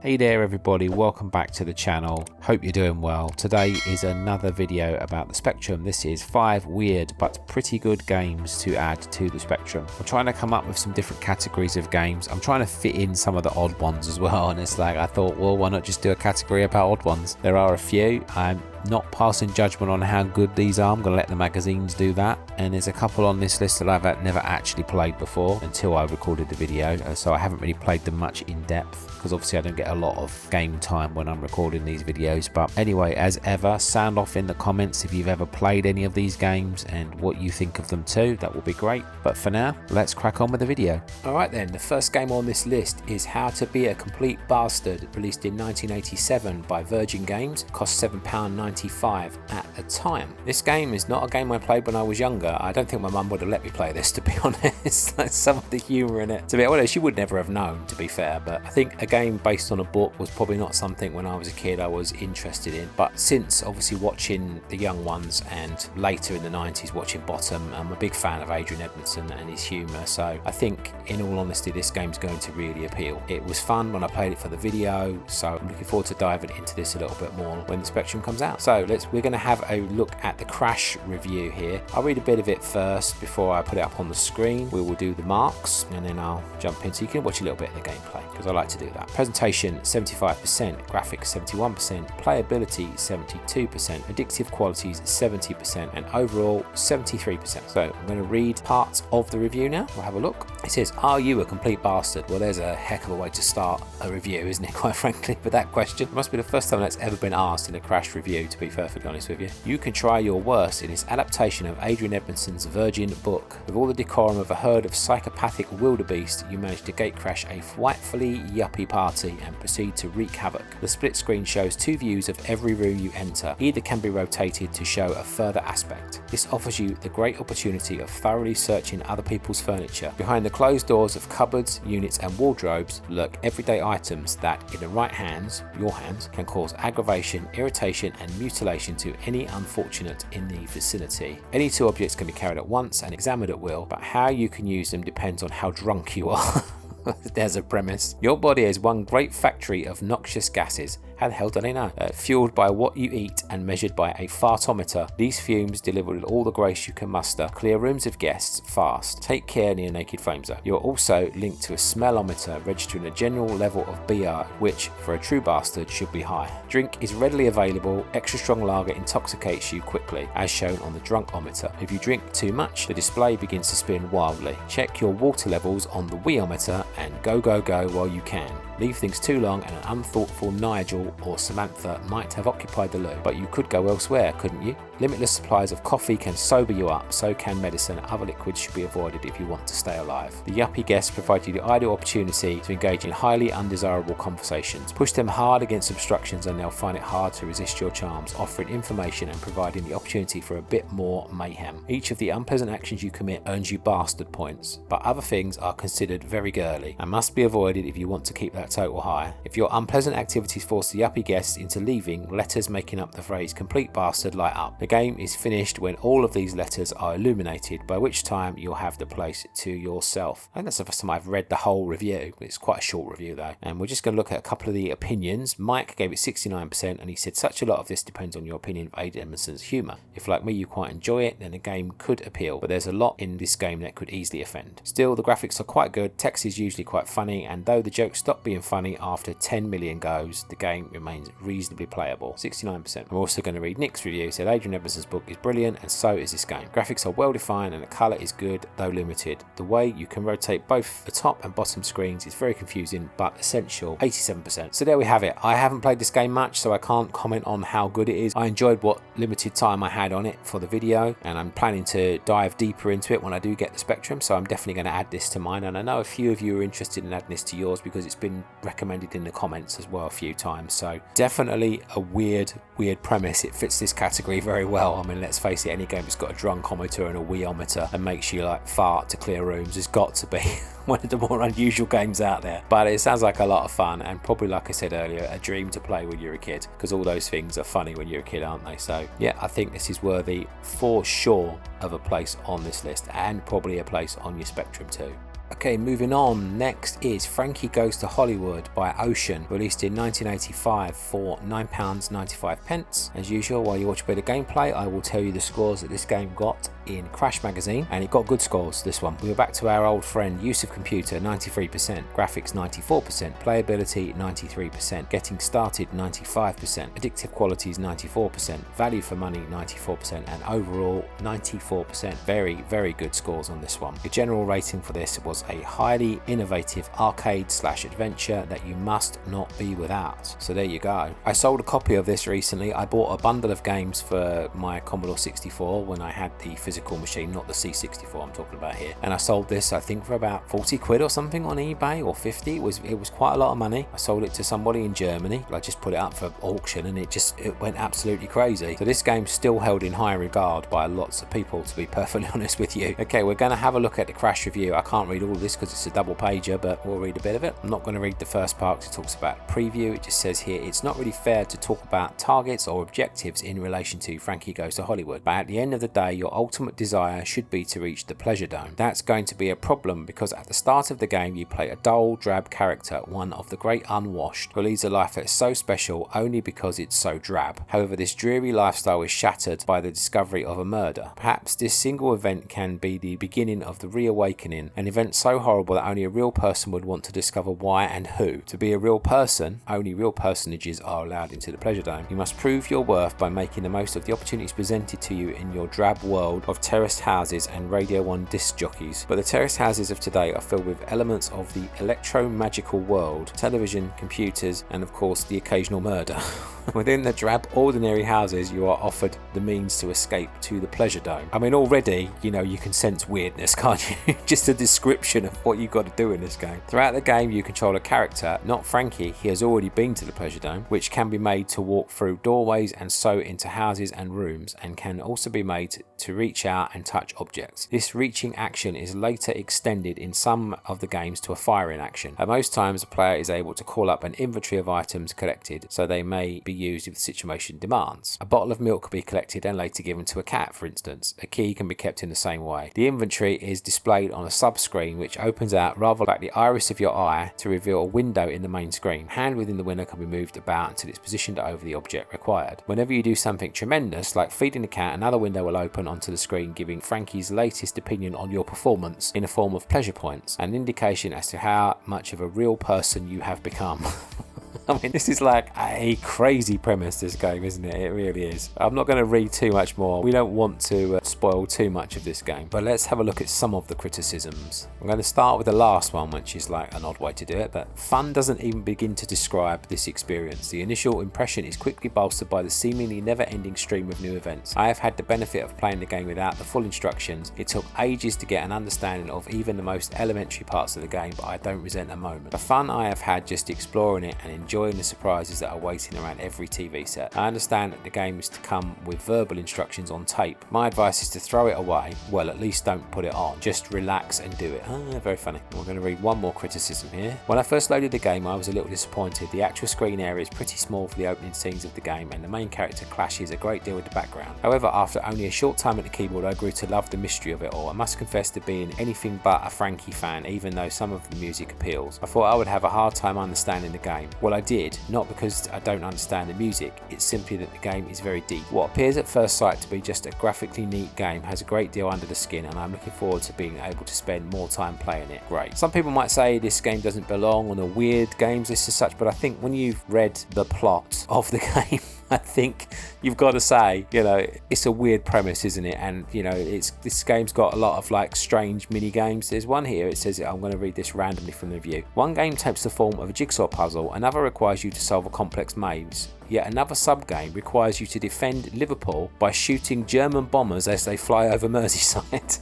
Hey there everybody, welcome back to the channel. Hope you're doing well. Today is another video about the Spectrum. This is 5 weird but pretty good games to add to the Spectrum. I'm trying to come up with some different categories of games. I'm trying to fit in some of the odd ones as well, and it's like I thought, well, why not just do a category about odd ones? There are a few. I'm not passing judgment on how good these are. I'm going to let the magazines do that. And there's a couple on this list that I've never actually played before until I recorded the video, so I haven't really played them much in depth because obviously I don't get a lot of game time when I'm recording these videos. But anyway, as ever, sound off in the comments if you've ever played any of these games and what you think of them too. That will be great. But for now, let's crack on with the video. Alright then, the first game on this list is How to Be a Complete Bastard, released in 1987 by Virgin Games. Cost £7.95 at the time. This game is not a game I played when I was younger. I don't think my mum would have let me play this, to be honest. Like, some of the humour in it, to be honest, she would never have known, to be fair. But I think a game based on a book was probably not something when I was a kid I was interested in. But since obviously watching the young ones and later in the 90s watching Bottom, I'm a big fan of Adrian Edmondson and his humour. So I think, in all honesty, this game's going to really appeal. It was fun when I played it for the video, so I'm looking forward to diving into this a little bit more when the Spectrum comes out. So we're going to have a look at the Crash review here. I'll read a bit of it first before I put it up on the screen. We will do the marks and then I'll jump in so you can watch a little bit of the gameplay, because I like to do that. Presentation 75%, graphics 71%, playability 72%, addictive qualities 70%, and overall 73%. So I'm going to read parts of the review now. We'll have a look. It says, "Are you a complete bastard?" Well, there's a heck of a way to start a review, isn't it, quite frankly, with that question. It must be the first time that's ever been asked in a Crash review, to be perfectly honest with you. You can try your worst in this adaptation of Adrian Edmondson's Virgin book. With all the decorum of a herd of psychopathic wildebeest, you manage to gatecrash a frightfully yuppie party and proceed to wreak havoc. The split screen shows 2 views of every room you enter. Either can be rotated to show a further aspect. This offers you the great opportunity of thoroughly searching other people's furniture. Behind the closed doors of cupboards, units and wardrobes lurk everyday items that, in the right hands, your hands, can cause aggravation, irritation and mutilation to any unfortunate in the vicinity. Any 2 objects can be carried at once and examined at will, but how you can use them depends on how drunk you are. There's a premise. Your body is one great factory of noxious gases. How the hell do they know? Fueled by what you eat and measured by a fartometer. These fumes deliver with all the grace you can muster. Clear rooms of guests fast. Take care near Naked Flame Zone. You're also linked to a smellometer registering a general level of BR, which for a true bastard should be high. Drink is readily available. Extra strong lager intoxicates you quickly, as shown on the drunkometer. If you drink too much, the display begins to spin wildly. Check your water levels on the weeometer and go while you can. Leave things too long and an unthoughtful Nigel or Samantha might have occupied the loo, but you could go elsewhere, couldn't you? Limitless supplies of coffee can sober you up, so can medicine. Other liquids should be avoided if you want to stay alive. The yuppie guests provide you the ideal opportunity to engage in highly undesirable conversations. Push them hard against obstructions and they'll find it hard to resist your charms, offering information and providing the opportunity for a bit more mayhem. Each of the unpleasant actions you commit earns you bastard points, but other things are considered very girly and must be avoided if you want to keep that total high. If your unpleasant activities force the yuppie guests into leaving, letters making up the phrase complete bastard light up. The game is finished when all of these letters are illuminated, by which time you'll have the place to yourself. And that's the first time I've read the whole review. It's quite a short review though, and we're just going to look at a couple of the opinions. Mike gave it 69% and he said, "Such a lot of this depends on your opinion of Adrian Edmondson's humour. If like me you quite enjoy it, then the game could appeal, but there's a lot in this game that could easily offend. Still, the graphics are quite good, text is usually quite funny, and though the jokes stop being funny after 10 million goes, the game remains reasonably playable." 69%. I'm also going to read Nick's review. He said, "Adrian Edmondson's book is brilliant and so is this game. Graphics are well defined and the colour is good, though limited. The way you can rotate both the top and bottom screens is very confusing but essential." 87%. So there we have it. I haven't played this game much, so I can't comment on how good it is. I enjoyed what limited time I had on it for the video, and I'm planning to dive deeper into it when I do get the Spectrum, so I'm definitely going to add this to mine, and I know a few of you are interested in adding this to yours because it's been recommended in the comments as well a few times. So definitely a weird premise. It fits this category very well. I mean, let's face it, any game that's got a drunkometer and a weeometer and makes you like fart to clear rooms has got to be one of the more unusual games out there. But it sounds like a lot of fun, and probably, like I said earlier, a dream to play when you're a kid, because all those things are funny when you're a kid, aren't they? So yeah, I think this is worthy for sure of a place on this list, and probably a place on your Spectrum too. A Okay, moving on. Next is Frankie Goes to Hollywood by Ocean, released in 1985 for £9.95. As usual, while you watch a bit of gameplay, I will tell you the scores that this game got in Crash Magazine, and it got good scores, this one. We were back to our old friend, use of computer 93%, graphics 94%, playability 93%, getting started 95%, addictive qualities 94%, value for money 94%, and overall 94%. Very good scores on this one. The general rating for this was a highly innovative arcade/adventure that you must not be without. So there you go. I sold a copy of this recently. I bought a bundle of games for my Commodore 64 when I had the physical machine, not the C64 I'm talking about here, and I sold this I think for about 40 quid or something on eBay, or 50. It was quite a lot of money. I sold it to somebody in Germany. I just put it up for auction and it went absolutely crazy. So this game's still held in high regard by lots of people, to be perfectly honest with you. Okay, we're going to have a look at the Crash review. I can't read all of this because it's a double pager, but we'll read a bit of it. I'm not going to read the first part because it talks about a preview. It just says here, it's not really fair to talk about targets or objectives in relation to Frankie Goes to Hollywood, but at the end of the day, your ultimate desire should be to reach the pleasure dome. That's going to be a problem because at the start of the game you play a dull, drab character, one of the great unwashed, who leads a life that's so special only because it's so drab. However, this dreary lifestyle is shattered by the discovery of a murder. Perhaps this single event can be the beginning of the reawakening, an event so horrible that only a real person would want to discover why and who. To be a real person, only real personages are allowed into the pleasure dome. You must prove your worth by making the most of the opportunities presented to you in your drab world of terraced houses and Radio 1 disc jockeys. But the terraced houses of today are filled with elements of the electro-magical world, television, computers, and of course the occasional murder. Within the drab, ordinary houses, you are offered the means to escape to the pleasure dome. I mean, already, you know, you can sense weirdness, can't you? Just a description of what you've got to do in this game. Throughout the game, you control a character, not Frankie. He has already been to the pleasure dome, which can be made to walk through doorways and so into houses and rooms, and can also be made to reach out and touch objects. This reaching action is later extended in some of the games to a firing action. At most times, a player is able to call up an inventory of items collected, so they may be used if the situation demands. A bottle of milk can be collected and later given to a cat, for instance. A key can be kept in the same way. The inventory is displayed on a sub-screen which opens out rather like the iris of your eye to reveal a window in the main screen. Hand within the window can be moved about until it's positioned over the object required. Whenever you do something tremendous, like feeding a cat, another window will open onto the screen, giving Frankie's latest opinion on your performance in a form of pleasure points, an indication as to how much of a real person you have become. I mean, this is like a crazy premise, this game, isn't it? It really is. I'm not going to read too much more. We don't want to spoil too much of this game, but let's have a look at some of the criticisms. I'm going to start with the last one, which is like an odd way to do it, but fun doesn't even begin to describe this experience. The initial impression is quickly bolstered by the seemingly never-ending stream of new events. I have had the benefit of playing the game without the full instructions. It took ages to get an understanding of even the most elementary parts of the game, but I don't resent a moment. The fun I have had just exploring it and enjoying the surprises that are waiting around every TV set. I understand that the game is to come with verbal instructions on tape. My advice is to throw it away. Well, at least don't put it on. Just relax and do it. Very funny. We're going to read one more criticism here. When I first loaded the game, I was a little disappointed. The actual screen area is pretty small for the opening scenes of the game, and the main character clashes a great deal with the background. However, after only a short time at the keyboard, I grew to love the mystery of it all. I must confess to being anything but a Frankie fan, even though some of the music appeals. I thought I would have a hard time understanding the game. Well, I did, not because I don't understand the music, it's simply that the game is very deep. What appears at first sight to be just a graphically neat game has a great deal under the skin, and I'm looking forward to being able to spend more time playing it. Great. Some people might say this game doesn't belong on a weird games list as such, but I think when you've read the plot of the game, I think you've got to say, you know, it's a weird premise, isn't it? And, you know, this game's got a lot of like strange mini games. There's one here, it says, I'm going to read this randomly from the review. One game takes the form of a jigsaw puzzle, another requires you to solve a complex maze. Yet another sub-game requires you to defend Liverpool by shooting German bombers as they fly over Merseyside.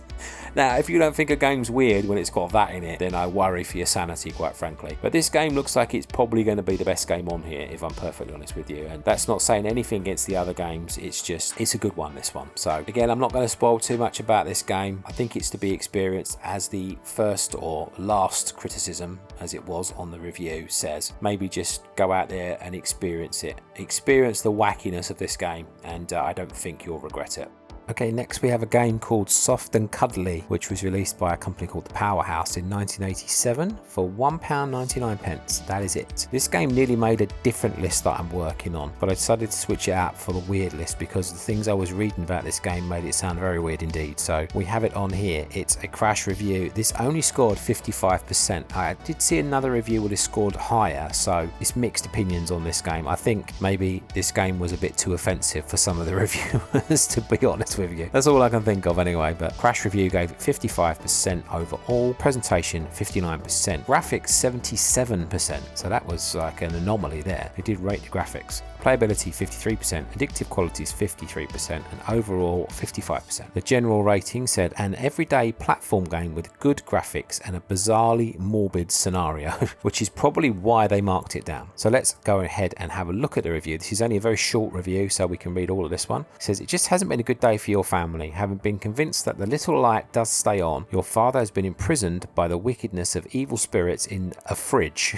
Now, if you don't think a game's weird when it's got that in it, then I worry for your sanity, quite frankly. But this game looks like it's probably going to be the best game on here, if I'm perfectly honest with you. And that's not saying anything against the other games. It's a good one, this one. So again, I'm not going to spoil too much about this game. I think it's to be experienced, as the first or last criticism, as it was on the review, says. Maybe just go out there and experience it. Experience the wackiness of this game, and I don't think you'll regret it. Okay, next we have a game called Soft and Cuddly, which was released by a company called The Powerhouse in 1987 for £1.99. That is it. This game nearly made a different list that I'm working on, but I decided to switch it out for the weird list because the things I was reading about this game made it sound very weird indeed. So we have it on here. It's a crash review. This only scored 55%. I did see another review where it scored higher, so it's mixed opinions on this game. I think maybe this game was a bit too offensive for some of the reviewers, to be honest with you. That's all I can think of anyway, but Crash Review gave it 55% overall, presentation 59%, graphics 77%, so that was like an anomaly there. They did rate the graphics. Playability 53%, addictive qualities 53%, and overall 55%. The general rating said an everyday platform game with good graphics and a bizarrely morbid scenario, which is probably why they marked it down. So let's go ahead and have a look at the review. This is only a very short review, so we can read all of this one. It says, it just hasn't been a good day for your family. Having been convinced that the little light does stay on, your father has been imprisoned by the wickedness of evil spirits in a fridge.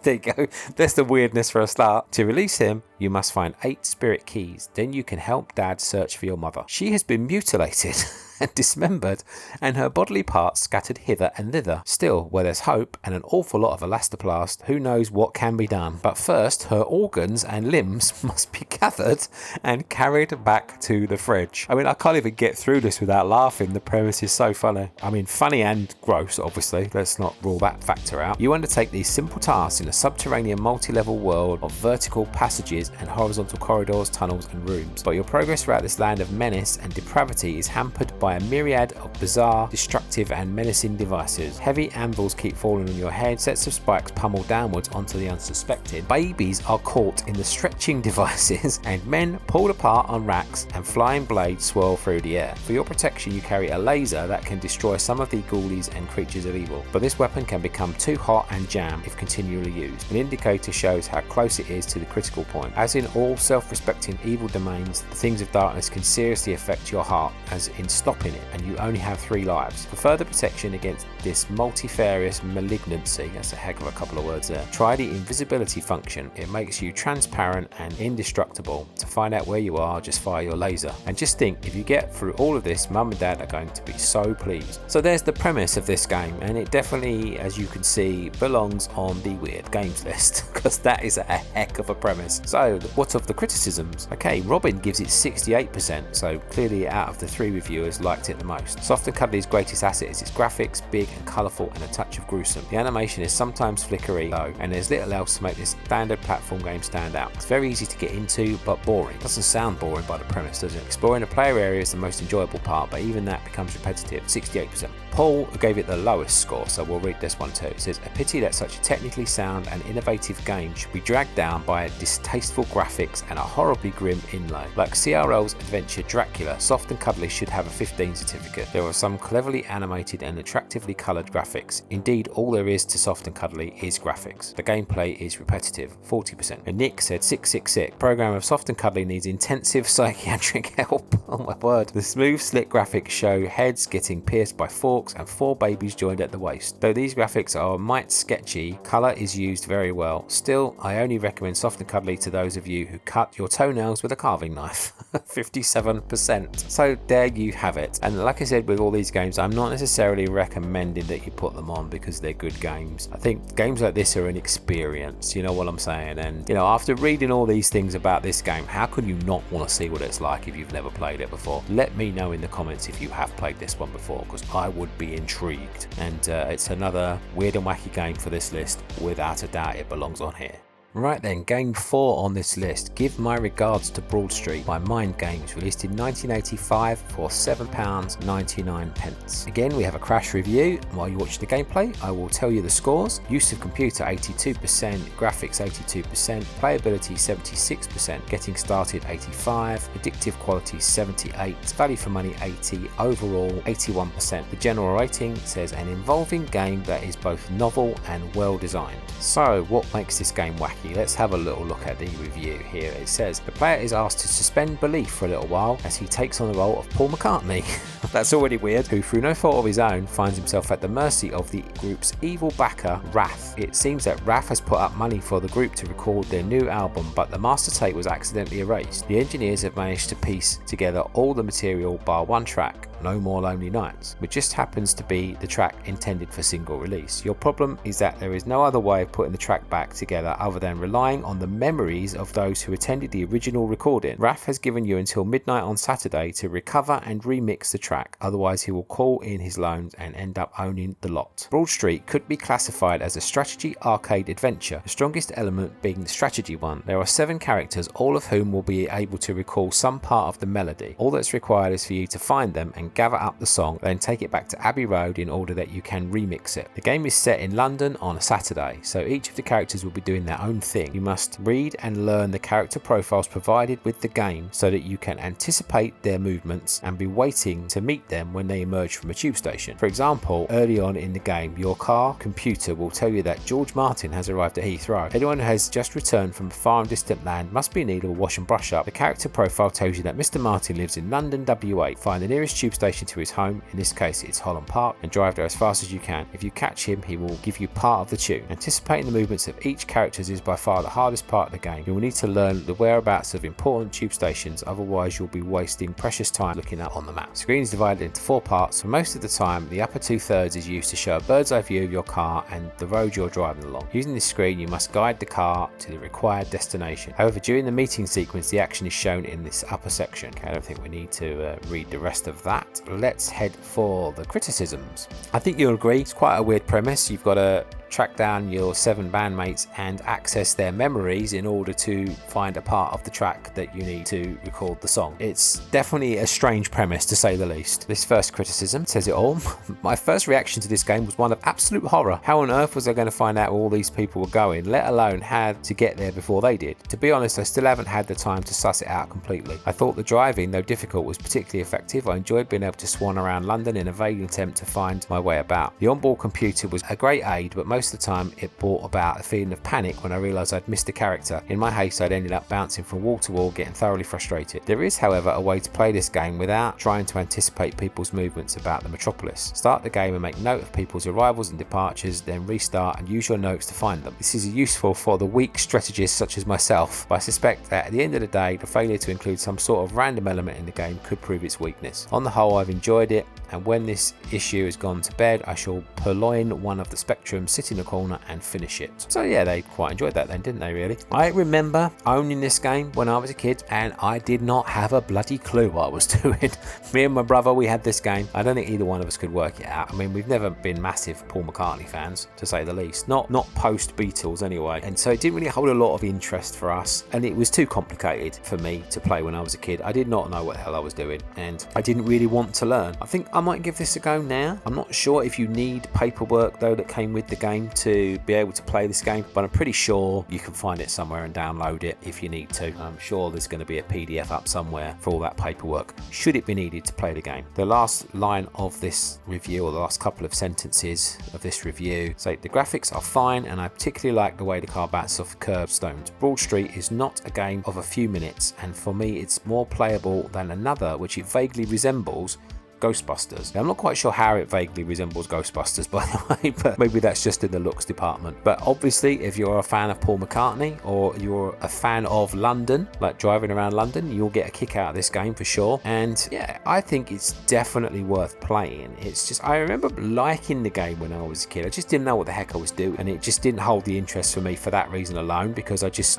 There you go. There's the weirdness for a start. To release him, you must find 8 spirit keys. Then you can help Dad search for your mother. She has been mutilated and dismembered, and her bodily parts scattered hither and thither. Still, where there's hope and an awful lot of elastoplast, who knows what can be done. But first, her organs and limbs must be gathered and carried back to the fridge. I mean, I can't even get through this without laughing. The premise is so funny. I mean, funny and gross, obviously. Let's not rule that factor out. You undertake these simple tasks in a subterranean multi-level world of vertical passages and horizontal corridors, tunnels and rooms. But your progress throughout this land of menace and depravity is hampered by a myriad of bizarre, destructive and menacing devices. Heavy anvils keep falling on your head, sets of spikes pummel downwards onto the unsuspecting. Babies are caught in the stretching devices and men pulled apart on racks and flying blades swirl through the air. For your protection you carry a laser that can destroy some of the ghoulies and creatures of evil, but this weapon can become too hot and jam if continually used. An indicator shows how close it is to the critical point. As in all self-respecting evil domains, the things of darkness can seriously affect your heart, as in stopping it, and you only have 3 lives. For further protection against this multifarious malignancy, that's a heck of a couple of words there, try the invisibility function. It makes you transparent and indestructible. To find out where you are, just fire your laser. And just think, if you get through all of this, Mum and Dad are going to be so pleased. So there's the premise of this game, and it definitely, as you can see, belongs on the weird games list, because that is a heck of a premise. So what of the criticisms? Okay, Robin gives it 68%, so clearly out of the 3 reviewers liked it the most. Soft and Cuddly's greatest asset is its graphics, big and colourful and a touch of gruesome. The animation is sometimes flickery though, and there's little else to make this standard platform game stand out. It's very easy to get into, but boring. Doesn't sound boring by the premise, does it? Exploring the player area is the most enjoyable part, but even that becomes repetitive, 68%. Paul gave it the lowest score, so we'll read this one too. It says, a pity that such a technically sound and innovative game should be dragged down by distasteful graphics and a horribly grim inlay. Like CRL's Adventure Dracula, Soft and Cuddly should have a 15 certificate. There are some cleverly animated and attractively coloured graphics. Indeed, all there is to Soft and Cuddly is graphics. The gameplay is repetitive, 40%. And Nick said 666. Program of Soft and Cuddly needs intensive psychiatric help. Oh my word. The smooth, slick graphics show heads getting pierced by forks and 4 babies joined at the waist. Though these graphics are might sketchy, colour is used very well. Still, I only recommend Soft and Cuddly to those of you who cut your toenails with a carving knife. 57%. So there you have it. And like I said with all these games, I'm not necessarily recommending that you put them on because they're good games. I think games like this are an experience, you know what I'm saying? And you know, after reading all these things about this game, how can you not want to see what it's like if you've never played it before? Let me know in the comments if you have played this one before, because I would be intrigued. And it's another weird and wacky game for this list. Without a doubt, it belongs on here. Right then, game 4 on this list, Give My Regards to Broad Street by Mind Games, released in 1985 for £7.99. Again, we have a crash review. While you watch the gameplay, I will tell you the scores. Use of computer 82%, graphics 82%, playability 76%, getting started 85%, addictive quality 78%, value for money 80%, overall 81%. The general rating says an involving game that is both novel and well designed. So what makes this game wacky? Frankie. Let's have a little look at the review here. It says, the player is asked to suspend belief for a little while as he takes on the role of Paul McCartney. That's already weird. Who, through no fault of his own, finds himself at the mercy of the group's evil backer, Raph. It seems that Raph has put up money for the group to record their new album, but the master tape was accidentally erased. The engineers have managed to piece together all the material bar one track, No More Lonely Nights, which just happens to be the track intended for single release. Your problem is that there is no other way of putting the track back together other than relying on the memories of those who attended the original recording. Raph has given you until midnight on Saturday to recover and remix the track, otherwise he will call in his loans and end up owning the lot. Broad Street could be classified as a strategy arcade adventure, the strongest element being the strategy one. There are 7 characters, all of whom will be able to recall some part of the melody. All that's required is for you to find them and gather up the song, then take it back to Abbey Road in order that you can remix it. The game is set in London on a Saturday, so each of the characters will be doing their own thing. You must read and learn the character profiles provided with the game so that you can anticipate their movements and be waiting to meet them when they emerge from a tube station. For example, early on in the game, your car computer will tell you that George Martin has arrived at Heathrow. Anyone who has just returned from a far and distant land must be in need of a wash and brush up. The character profile tells you that Mr. Martin lives in London W8. Find the nearest tube station to his home, in this case it's Holland Park, and drive there as fast as you can. If you catch him, he will give you part of the tune. Anticipating the movements of each character is by far the hardest part of the game. You will need to learn the whereabouts of important tube stations, otherwise you'll be wasting precious time looking up on the map. The screen is divided into 4 parts. For most of the time, the upper 2/3 is used to show a bird's eye view of your car and the road you're driving along. Using this screen, you must guide the car to the required destination. However, during the meeting sequence, the action is shown in this upper section. Okay, I don't think we need to read the rest of that. Let's head for the criticisms. I think you'll agree, it's quite a weird premise. You've got to track down your 7 bandmates and access their memories in order to find a part of the track that you need to record the song. It's definitely a strange premise, to say the least. This first criticism says it all. My first reaction to this game was one of absolute horror. How on earth was I going to find out where all these people were going, let alone how to get there before they did? To be honest, I still haven't had the time to suss it out completely. I thought the driving, though difficult, was particularly effective. I enjoyed being able to swan around London in a vague attempt to find my way about. The onboard computer was a great aid, but most of the time it brought about a feeling of panic when I realised I'd missed a character. In my haste, I'd ended up bouncing from wall to wall, getting thoroughly frustrated. There is, however, a way to play this game without trying to anticipate people's movements about the metropolis. Start the game and make note of people's arrivals and departures, then restart and use your notes to find them. This is useful for the weak strategists such as myself, but I suspect that at the end of the day, the failure to include some sort of random element in the game could prove its weakness. On the whole, I've enjoyed it, and when this issue has gone to bed, I shall purloin one of the Spectrum, sit in a corner and finish it. So yeah, they quite enjoyed that then, didn't they really? I remember owning this game when I was a kid and I did not have a bloody clue what I was doing. Me and my brother, we had this game. I don't think either one of us could work it out. I mean, we've never been massive Paul McCartney fans, to say the least. Not post Beatles anyway. And so it didn't really hold a lot of interest for us, and it was too complicated for me to play when I was a kid. I did not know what the hell I was doing, and I didn't really want to learn. I think I might give this a go now. I'm not sure if you need paperwork though that came with the game to be able to play this game, but I'm pretty sure you can find it somewhere and download it if you need to. I'm sure there's going to be a PDF up somewhere for all that paperwork, should it be needed to play the game. The last line of this review, or the last couple of sentences of this review, say the graphics are fine and I particularly like the way the car bats off curbstones. Broad Street is not a game of a few minutes, and for me it's more playable than another which it vaguely resembles, Ghostbusters. Now, I'm not quite sure how it vaguely resembles Ghostbusters, by the way, but maybe that's just in the looks department. But obviously, if you're a fan of Paul McCartney or you're a fan of London, like driving around London, you'll get a kick out of this game for sure. And yeah, I think it's definitely worth playing. It's just, I remember liking the game when I was a kid. I just didn't know what the heck I was doing, and it just didn't hold the interest for me for that reason alone, because I just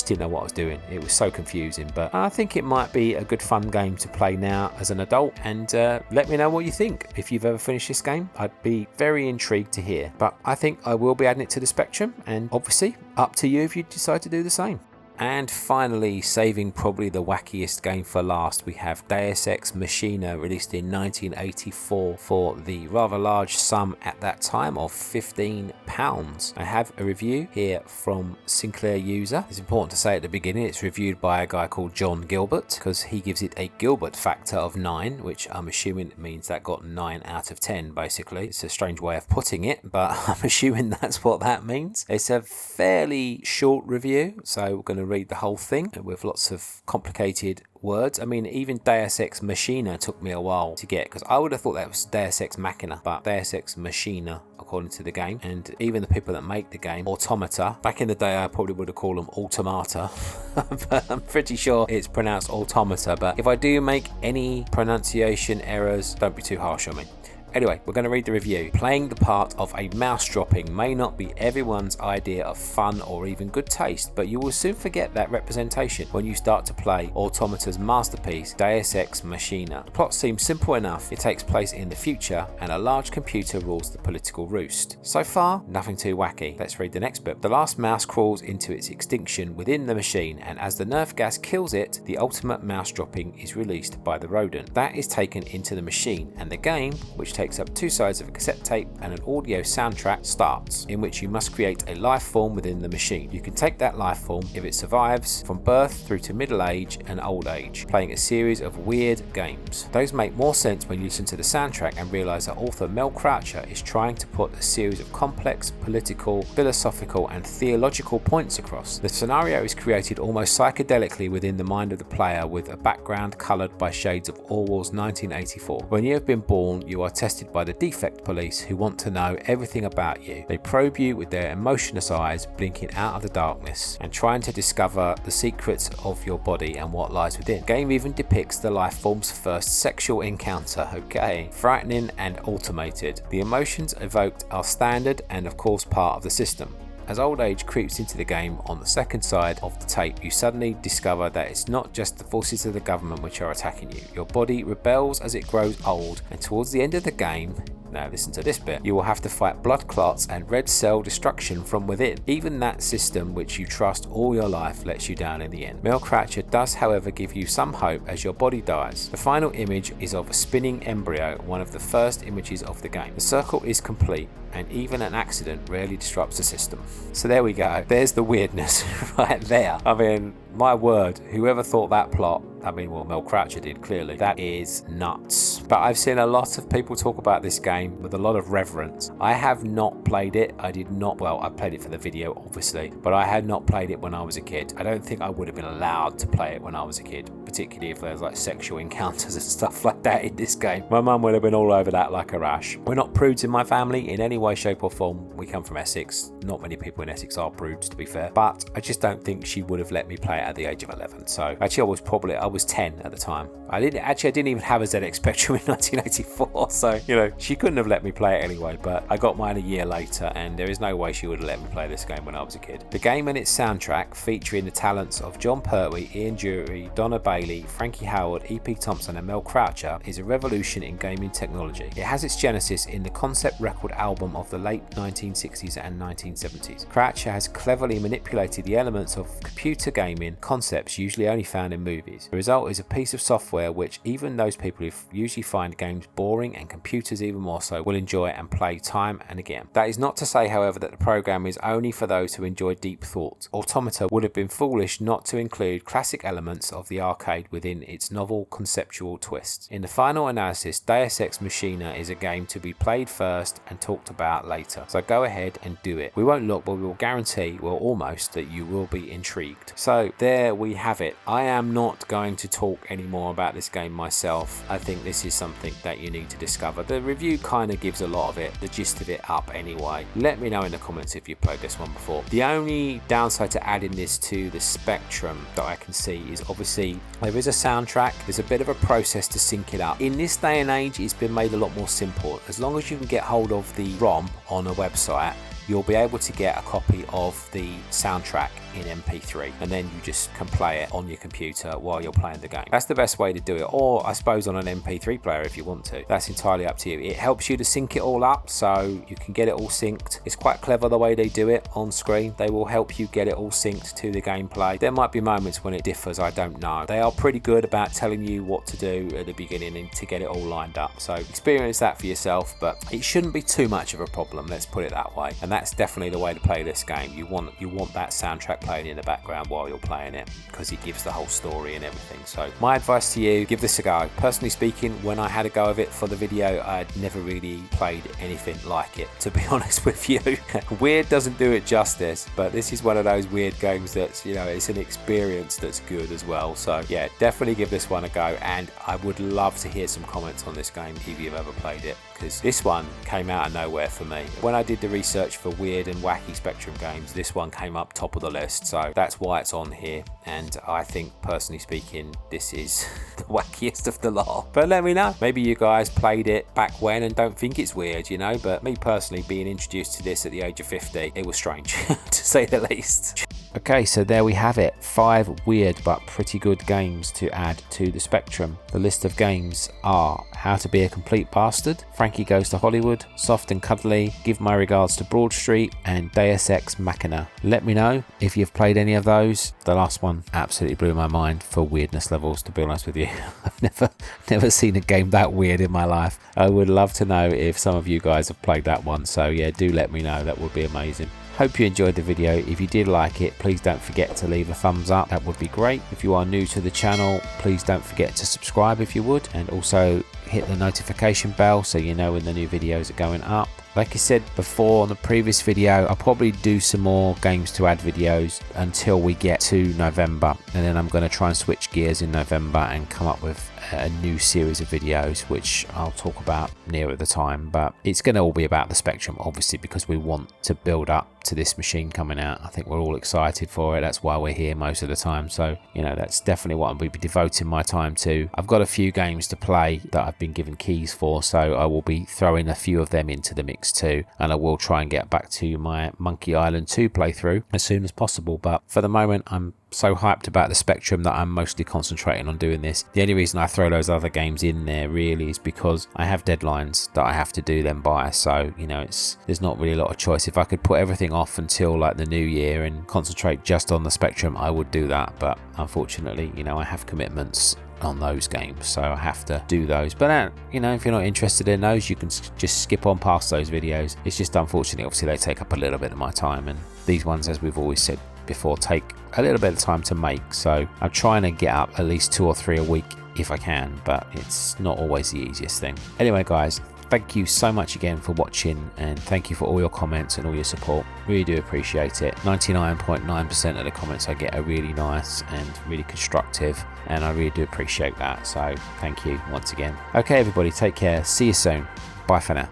didn't know what I was doing. It was so confusing. But I think it might be a good fun game to play now as an adult, and let me know what you think. If you've ever finished this game, I'd be very intrigued to hear. But I think I will be adding it to the Spectrum, and obviously up to you if you decide to do the same. And finally, saving probably the wackiest game for last, we have DSX Machina, released in 1984 for the rather large sum at that time of £15. I have a review here from Sinclair User. It's important to say at the beginning it's reviewed by a guy called John Gilbert, because he gives it a Gilbert factor of 9, which I'm assuming means that got 9 out of 10 basically. It's a strange way of putting it, but I'm assuming that's what that means. It's a fairly short review, so we're going to read the whole thing with lots of complicated words. I mean, even DSX Machina took me a while to get, because I would have thought that was DSX Machina, but DSX Machina according to the game. And even the people that make the game, Automata, back in the day I probably would have called them Automata, but I'm pretty sure it's pronounced Automata. But if I do make any pronunciation errors, don't be too harsh on me. Anyway, we're going to read the review. Playing the part of a mouse dropping may not be everyone's idea of fun or even good taste, but you will soon forget that representation when you start to play Automata's masterpiece, Deus Ex Machina. The plot seems simple enough. It takes place in the future, and a large computer rules the political roost. So far, nothing too wacky. Let's read the next bit. The last mouse crawls into its extinction within the machine, and as the nerve gas kills it, the ultimate mouse dropping is released by the rodent. That is taken into the machine, and the game, which takes up 2 sides of a cassette tape and an audio soundtrack, starts, in which you must create a life form within the machine. You can take that life form, if it survives, from birth through to middle age and old age, playing a series of weird games. Those make more sense when you listen to the soundtrack and realise that author Mel Croucher is trying to put a series of complex political, philosophical and theological points across. The scenario is created almost psychedelically within the mind of the player, with a background coloured by shades of Orwell's 1984. When you have been born, you are tested by the defect police, who want to know everything about you. They probe you with their emotionless eyes, blinking out of the darkness and trying to discover the secrets of your body and what lies within. The game even depicts the life form's first sexual encounter. Okay, frightening and automated. The emotions evoked are standard and of course part of the system. As old age creeps into the game, on the second side of the tape, you suddenly discover that it's not just the forces of the government which are attacking you. Your body rebels as it grows old, and towards the end of the game, now listen to this bit, you will have to fight blood clots and red cell destruction from within. Even that system which you trust all your life lets you down in the end. Mel Croucher does however give you some hope as your body dies. The final image is of a spinning embryo, one of the first images of the game. The circle is complete, and even an accident rarely disrupts the system. So there we go. There's the weirdness right there. I mean, my word, whoever thought that plot, I mean, well, Mel Croucher did, clearly. That is nuts. But I've seen a lot of people talk about this game with a lot of reverence. I have not played it. I did not, well, I played it for the video, obviously, but I had not played it when I was a kid. I don't think I would have been allowed to play it when I was a kid, particularly if there's like sexual encounters and stuff like that in this game. My mum would have been all over that like a rash. We're not prudes in my family in any way, shape or form. We come from Essex. Not many people in Essex are prudes, to be fair, but I just don't think she would have let me play it at the age of 11. So actually I was 10 at the time. I didn't even have a ZX Spectrum in 1984, so you know, she couldn't have let me play it anyway, but I got mine a year later, and there is no way she would have let me play this game when I was a kid. The game and its soundtrack, featuring the talents of John Pertwee, Ian Dury, Donna Bailey, Frankie Howard, E.P. Thompson and Mel Croucher, is a revolution in gaming technology. It has its genesis in the concept record album of the late 1960s and 1970s. Croucher has cleverly manipulated the elements of computer gaming concepts usually only found in movies. The result is a piece of software which even those people who usually find games boring, and computers even more so, will enjoy and play time and again. That is not to say, however, that the program is only for those who enjoy deep thought. Automata would have been foolish not to include classic elements of the arcade within its novel conceptual twists. In the final analysis, Deus Ex Machina is a game to be played first and talked about later. So go ahead and do it. We won't look, but we will guarantee, well, almost, that you will be intrigued. So there we have it. I am not going to talk anymore about this game myself. I think this is something that you need to discover. The review kind of gives a lot of it, the gist of it up anyway. Let me know in the comments if you played this one before. The only downside to adding this to the Spectrum that I can see is obviously there is a soundtrack. There's a bit of a process to sync it up. In this day and age, it's been made a lot more simple. As long as you can get hold of the ROM on a website, you'll be able to get a copy of the soundtrack in MP3, and then you just can play it on your computer while you're playing the game. That's the best way to do it, or I suppose on an MP3 player if you want to. That's entirely up to you. It helps you to sync it all up so you can get it all synced. It's quite clever the way they do it on screen. They will help you get it all synced to the gameplay. There might be moments when it differs, I don't know. They are pretty good about telling you what to do at the beginning and to get it all lined up. So experience that for yourself, but it shouldn't be too much of a problem, let's put it that way. And that's definitely the way to play this game. You want that soundtrack playing in the background while you're playing it, because it gives the whole story and everything. So my advice to you, give this a go. Personally speaking, when I had a go of it for the video, I'd never really played anything like it, to be honest with you. Weird doesn't do it justice, but this is one of those weird games that's, you know, it's an experience that's good as well. So yeah, definitely give this one a go, and I would love to hear some comments on this game if you've ever played it, because this one came out of nowhere for me. When I did the research for weird and wacky Spectrum games, this one came up top of the list, so that's why it's on here. And I think, personally speaking, this is the wackiest of the lot. But let me know, maybe you guys played it back when and don't think it's weird, you know. But me personally, being introduced to this at the age of 50, it was strange to say the least. Okay, so there we have it. 5 weird but pretty good games to add to the Spectrum. The list of games are How to Be a Complete Bastard, Frankie Goes to Hollywood, Soft and Cuddly, Give My Regards to Broad Street, and DSX Machina. Let me know if you've played any of those. The last one absolutely blew my mind for weirdness levels, to be honest with you. I've never seen a game that weird in my life. I would love to know if some of you guys have played that one, so yeah, do let me know. That would be amazing. Hope you enjoyed the video. If you did like it, please don't forget to leave a thumbs up. That would be great. If you are new to the channel, please don't forget to subscribe if you would, and also hit the notification bell so you know when the new videos are going up. Like I said before on the previous video, I'll probably do some more games to add videos until we get to November, and then I'm going to try and switch gears in November and come up with a new series of videos, which I'll talk about nearer the time. But it's going to all be about the Spectrum, obviously, because we want to build up to this machine coming out. I think we're all excited for it. That's why we're here most of the time. So, you know, that's definitely what I'll be devoting my time to. I've got a few games to play that I've been given keys for, so I will be throwing a few of them into the mix too, and I will try and get back to my Monkey Island 2 playthrough as soon as possible. But for the moment, I'm so hyped about the Spectrum that I'm mostly concentrating on doing this. The only reason I throw those other games in there really is because I have deadlines that I have to do them by, so you know, there's not really a lot of choice. If I could put everything off until like the new year and concentrate just on the Spectrum, I would do that, but unfortunately, you know, I have commitments on those games, so I have to do those. But you know, if you're not interested in those, you can just skip on past those videos. It's just unfortunately, obviously, they take up a little bit of my time, and these ones, as we've always said before, take a little bit of time to make. So I'm trying to get up at least 2 or 3 a week if I can, but it's not always the easiest thing. Anyway guys, thank you so much again for watching, and thank you for all your comments and all your support. Really do appreciate it. 99.9% of the comments I get are really nice and really constructive, and I really do appreciate that, so thank you once again. Okay everybody, take care, see you soon, bye for now.